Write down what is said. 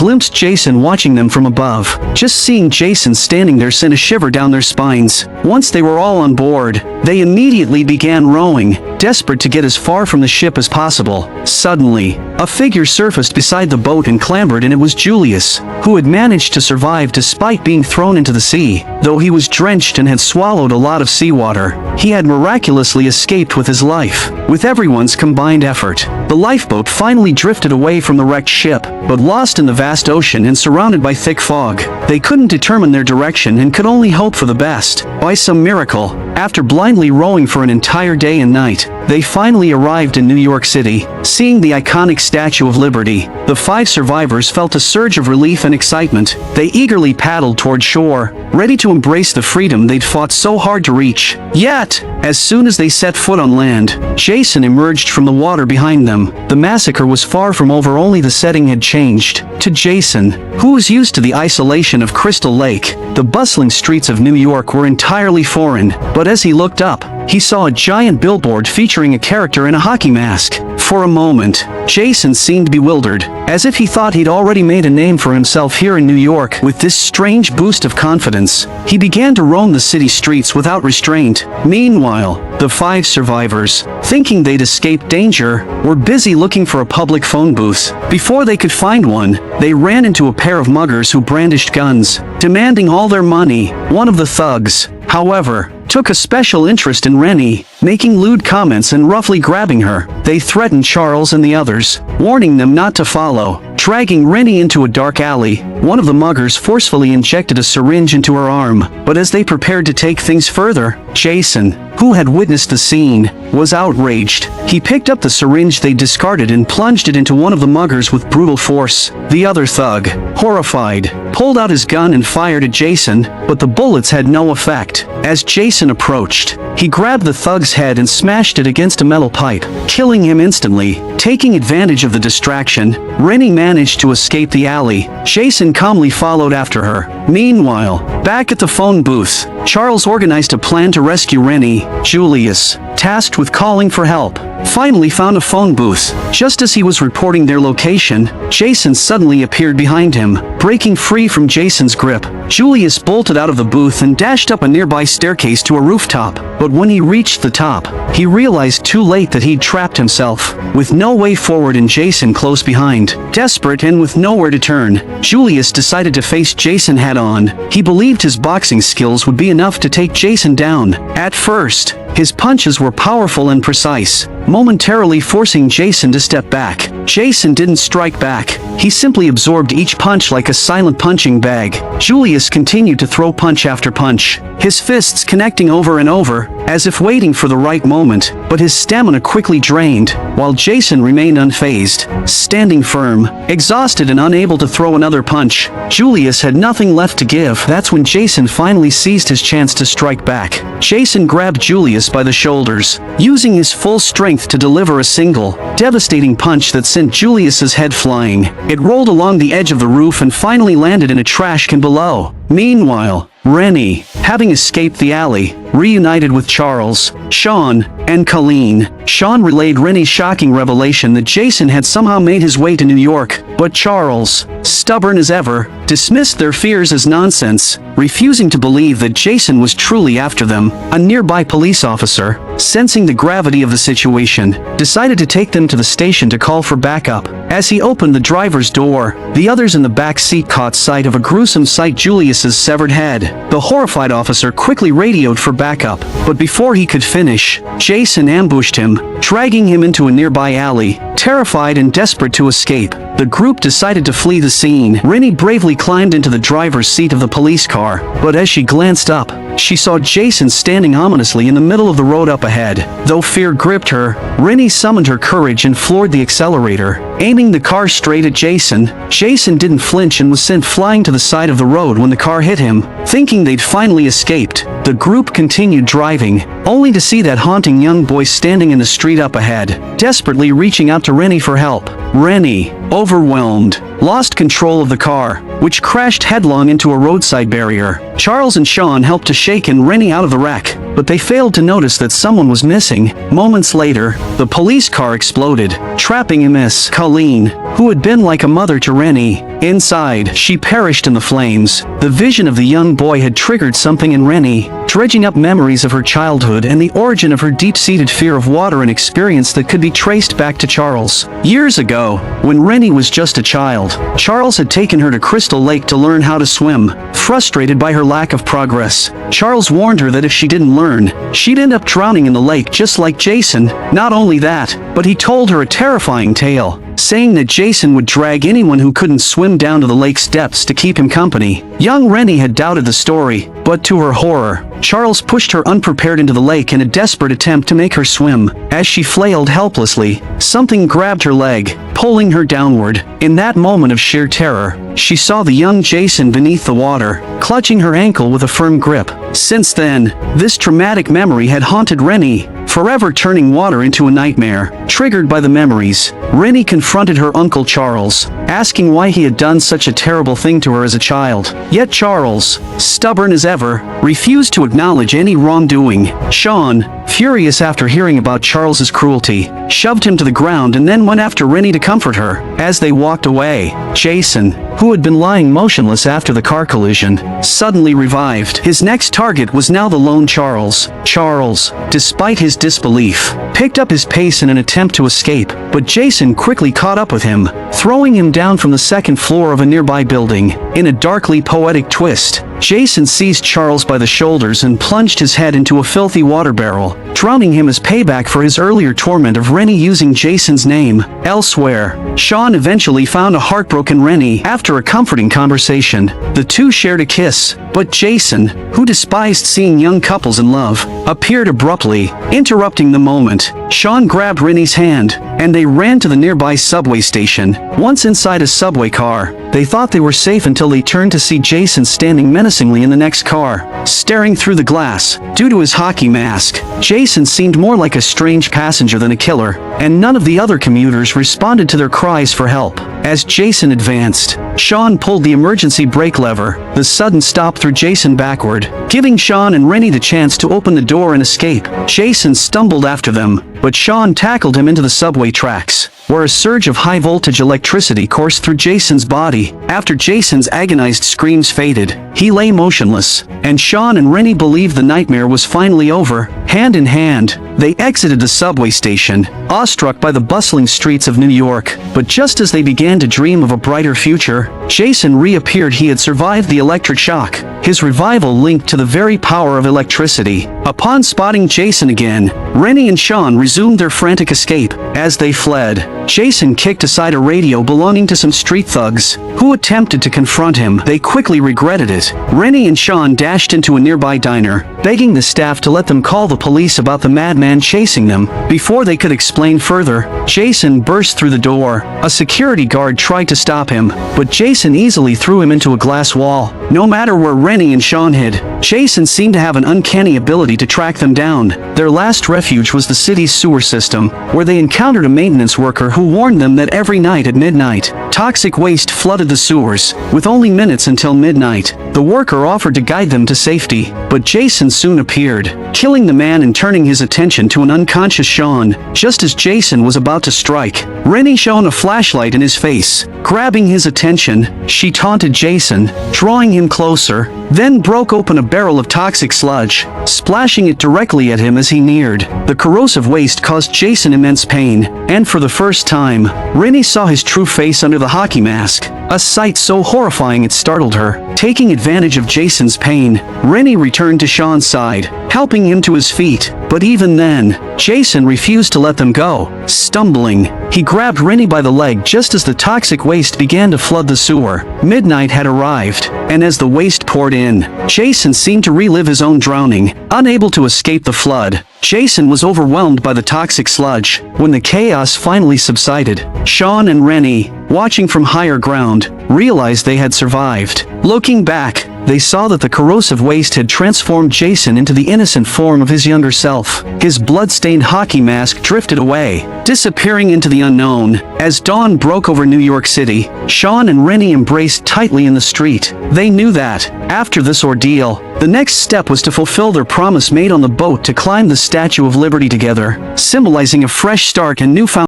glimpsed Jason watching them from above. Just seeing Jason standing there sent a shiver down their spines. Once they were all on board, they immediately began rowing, desperate to get as far from the ship as possible. Suddenly, a figure surfaced beside the boat and clambered, and it was Julius, who had managed to survive despite being thrown into the sea. Though he was drenched and had swallowed a lot of seawater, he had miraculously escaped with his life. With everyone's combined effort, the lifeboat finally drifted away from the wrecked ship, but lost in the vast ocean and surrounded by thick fog. They couldn't determine their direction and could only hope for the best. By some miracle, after blindly rowing for an entire day and night, they finally arrived in New York City. Seeing the iconic Statue of Liberty, the 5 survivors felt a surge of relief and excitement. They eagerly paddled toward shore, ready to embrace the freedom they'd fought so hard to reach. Yet, as soon as they set foot on land, Jason emerged from the water behind them. The massacre was far from over, only the setting had changed. To Jason, who was used to the isolation of Crystal Lake, the bustling streets of New York were entirely foreign. But as he looked up, he saw a giant billboard featuring a character in a hockey mask. For a moment, Jason seemed bewildered, as if he thought he'd already made a name for himself here in New York. With this strange boost of confidence, he began to roam the city streets without restraint. Meanwhile, the 5 survivors, thinking they'd escaped danger, were busy looking for a public phone booth. Before they could find one, they ran into a pair of muggers who brandished guns, demanding all their money. One of the thugs, however, took a special interest in Rennie, making lewd comments and roughly grabbing her. They threatened Charles and the others, warning them not to follow. Dragging Rennie into a dark alley, one of the muggers forcefully injected a syringe into her arm. But as they prepared to take things further, Jason, who had witnessed the scene, was outraged. He picked up the syringe they discarded and plunged it into one of the muggers with brutal force. The other thug, horrified, pulled out his gun and fired at Jason, but the bullets had no effect. As Jason approached, he grabbed the thug's head and smashed it against a metal pipe, killing him instantly. Taking advantage of the distraction, Rennie managed to escape the alley. Jason calmly followed after her. Meanwhile, back at the phone booth, Charles organized a plan to rescue Rennie. Julius, tasked with calling for help, finally found a phone booth. Just as he was reporting their location, Jason suddenly appeared behind him. Breaking free from Jason's grip, Julius bolted out of the booth and dashed up a nearby staircase to a rooftop. But when he reached the top, he realized too late that he'd trapped himself. With no way forward and Jason close behind, desperate and with nowhere to turn, Julius decided to face Jason head-on. He believed his boxing skills would be enough to take Jason down. At first, his punches were powerful and precise, momentarily forcing Jason to step back. Jason didn't strike back. He simply absorbed each punch like a silent punching bag. Julius continued to throw punch after punch, his fists connecting over and over, as if waiting for the right moment, but his stamina quickly drained, while Jason remained unfazed, standing firm, exhausted and unable to throw another punch. Julius had nothing left to give. That's when Jason finally seized his chance to strike back. Jason grabbed Julius by the shoulders, using his full strength to deliver a single, devastating punch that sent Julius's head flying. It rolled along the edge of the roof and finally landed in a trash can below. Meanwhile, Rennie, having escaped the alley, reunited with Charles, Sean, and Colleen. Sean relayed Rennie's shocking revelation that Jason had somehow made his way to New York, but Charles, stubborn as ever, dismissed their fears as nonsense, refusing to believe that Jason was truly after them. A nearby police officer, sensing the gravity of the situation, decided to take them to the station to call for backup. As he opened the driver's door, the others in the back seat caught sight of a gruesome sight: Julius's severed head. The horrified officer quickly radioed for backup, but before he could finish, Jason ambushed him, dragging him into a nearby alley. Terrified and desperate to escape, the group decided to flee the scene. Rennie bravely climbed into the driver's seat of the police car, but as she glanced up, she saw Jason standing ominously in the middle of the road up ahead. Though fear gripped her, Rennie summoned her courage and floored the accelerator, aiming the car straight at Jason. Jason didn't flinch and was sent flying to the side of the road when the car hit him. Thinking they'd finally escaped, the group continued driving, only to see that haunting young boy standing in the street up ahead, desperately reaching out to Rennie for help. Rennie, overwhelmed, lost control of the car, which crashed headlong into a roadside barrier. Charles and Sean helped to shake Rennie out of the wreck, but they failed to notice that someone was missing. Moments later, the police car exploded, trapping Miss Colleen, who had been like a mother to Rennie. Inside, she perished in the flames. The vision of the young boy had triggered something in Rennie, dredging up memories of her childhood and the origin of her deep-seated fear of water, an experience that could be traced back to Charles. Years ago, when Rennie was just a child, Charles had taken her to Crystal Lake to learn how to swim. Frustrated by her lack of progress, Charles warned her that if she didn't learn, she'd end up drowning in the lake just like Jason. Not only that, but he told her a terrifying tale, saying that Jason would drag anyone who couldn't swim down to the lake's depths to keep him company. Young Rennie had doubted the story, but to her horror, Charles pushed her unprepared into the lake in a desperate attempt to make her swim. As she flailed helplessly, something grabbed her leg, pulling her downward. In that moment of sheer terror, she saw the young Jason beneath the water, clutching her ankle with a firm grip. Since then, this traumatic memory had haunted Rennie, forever turning water into a nightmare. Triggered by the memories, Rennie confronted her uncle Charles, asking why he had done such a terrible thing to her as a child. Yet Charles, stubborn as ever, refused to acknowledge any wrongdoing. Sean, furious after hearing about Charles's cruelty, shoved him to the ground and then went after Rennie to comfort her. As they walked away, Jason, who had been lying motionless after the car collision, suddenly revived. His next target was now the lone Charles. Charles, despite his disbelief, picked up his pace in an attempt to escape, but Jason quickly caught up with him, throwing him down from the second floor of a nearby building. In a darkly poetic twist, Jason seized Charles by the shoulders and plunged his head into a filthy water barrel, drowning him as payback for his earlier torment of Rennie using Jason's name. Elsewhere, Sean eventually found a heartbroken Rennie. After a comforting conversation, the two shared a kiss, but Jason, who despised seeing young couples in love, appeared abruptly, interrupting the moment. Sean grabbed Rennie's hand, and they ran to the nearby subway station. Once inside a subway car, they thought they were safe until they turned to see Jason standing menacingly in the next car, staring through the glass. Due to his hockey mask, Jason seemed more like a strange passenger than a killer, and none of the other commuters responded to their cries for help. As Jason advanced, Sean pulled the emergency brake lever. The sudden stop threw Jason backward, giving Sean and Rennie the chance to open the door and escape. Jason stumbled after them, but Sean tackled him into the subway tracks, where a surge of high-voltage electricity coursed through Jason's body. After Jason's agonized screams faded, he lay motionless, and Sean and Rennie believed the nightmare was finally over. Hand in hand, they exited the subway station, awestruck by the bustling streets of New York. But just as they began to dream of a brighter future, Jason reappeared. He had survived the electric shock, his revival linked to the very power of electricity. Upon spotting Jason again, Rennie and Sean resumed their frantic escape. As they fled, Jason kicked aside a radio belonging to some street thugs, who attempted to confront him. They quickly regretted it. Rennie and Sean dashed into a nearby diner, begging the staff to let them call the police about the madman chasing them. Before they could explain further, Jason burst through the door. A security guard tried to stop him, but Jason easily threw him into a glass wall. No matter where Rennie and Sean hid, Jason seemed to have an uncanny ability to track them down. Their last refuge was the city's sewer system, where they encountered a maintenance worker who warned them that every night at midnight, toxic waste flooded the sewers. With only minutes until midnight, the worker offered to guide them to safety, but Jason soon appeared, killing the man and turning his attention to an unconscious Sean. Just as Jason was about to strike, Rennie shone a flashlight in his face. Grabbing his attention, she taunted Jason, drawing him closer, then broke open a barrel of toxic sludge, splashing it directly at him as he neared. The corrosive waste caused Jason immense pain, and for the first time, Rennie saw his true face under the hockey mask, a sight so horrifying it startled her. Taking advantage of Jason's pain, Rennie returned to Sean's side, helping him to his feet. But even then, Jason refused to let them go. Stumbling, he grabbed Rennie by the leg just as the toxic waste began to flood the sewer. Midnight had arrived, and as the waste poured in, Jason seemed to relive his own drowning. Unable to escape the flood, Jason was overwhelmed by the toxic sludge. When the chaos finally subsided, Sean and Rennie, watching from higher ground, realized they had survived. Looking back, they saw that the corrosive waste had transformed Jason into the innocent form of his younger self. His blood-stained hockey mask drifted away, disappearing into the unknown. As dawn broke over New York City, Sean and Rennie embraced tightly in the street. They knew that, after this ordeal, the next step was to fulfill their promise made on the boat to climb the Statue of Liberty together, symbolizing a fresh start and newfound